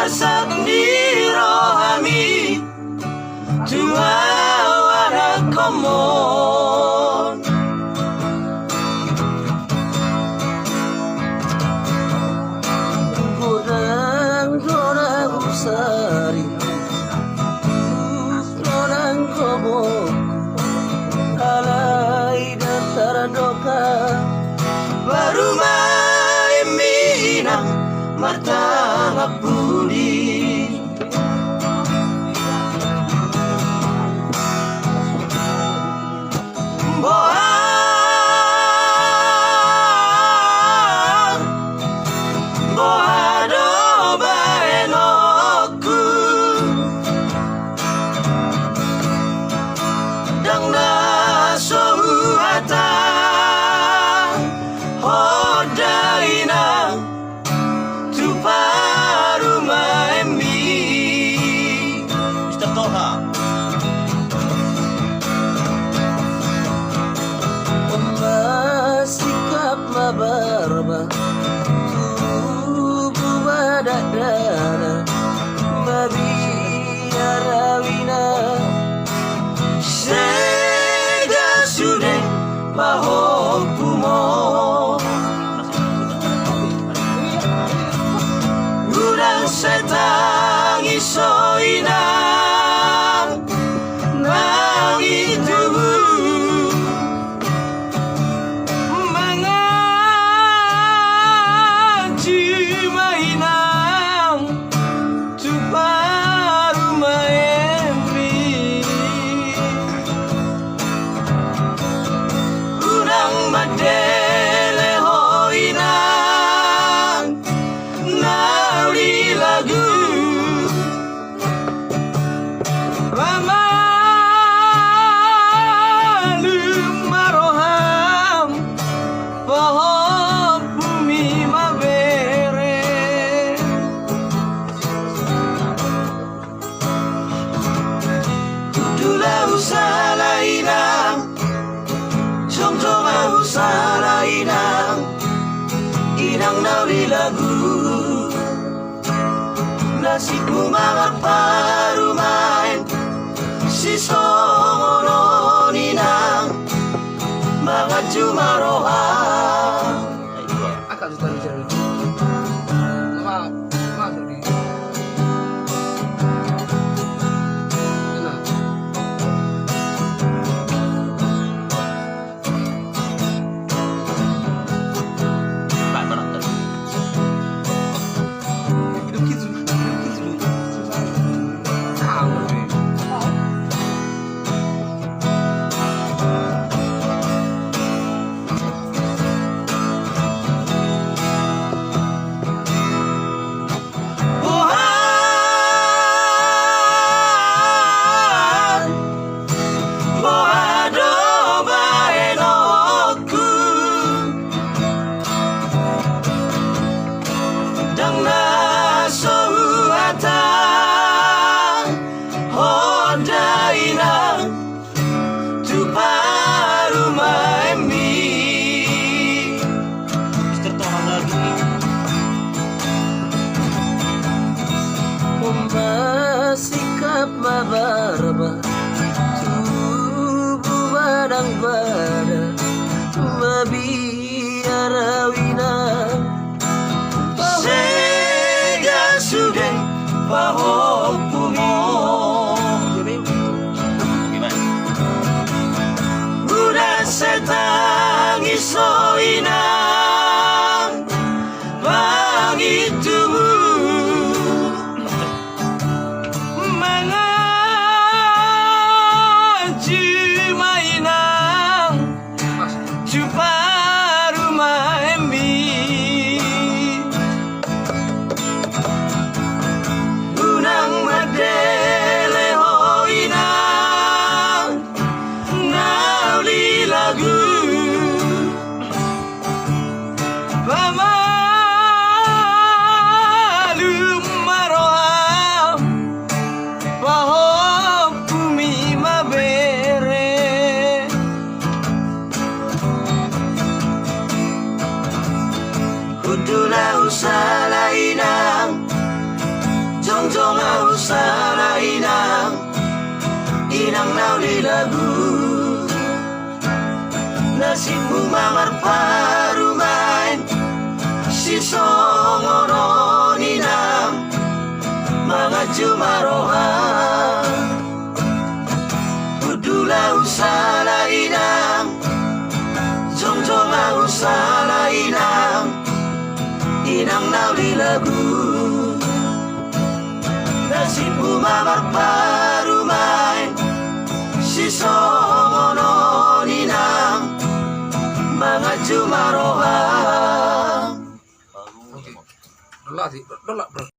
arsak di rohami tua anakkon. Godang nahusari Godang kobo alai datar doka Baru main Inang martangan pudi. Boa do baenoku dang na sohuata hodaina tu paru maemi. Mr. Toha sikap mabarba tubuh badak dada babi arawina sega sude mahokumo Godang setang isoina nang itubu mengaji mainang tu baru maemi. Godang madele hoinang nauli lagu maroham pohon bumi mabere Judul Salah Inang Tonton Salah Inang nauli lagu nasibku mangat parumain si songonon Inang mangat jumaroham. akan suka dicari masuk di sikap mabarba tubuh badang bada babi arawina sega sude pahokumo Godang setang isoinang bangitumu mengaji mainang juparu maemi. Godang madele hoinang nauli lagu pamalum maroham pohon bumi mabere Judul Salah Inang Salah Inang, Inang nauli lagu. Nasibmu mangar parumain, si songoron Inang, mga jumarohan. Kudulau Salah Inang, jongjong au Salah Inang, Inang nauli lagu. Nasibmu mangar parumain, si songoron Inang, mga jumarohan. Dolak sih, dolak bro.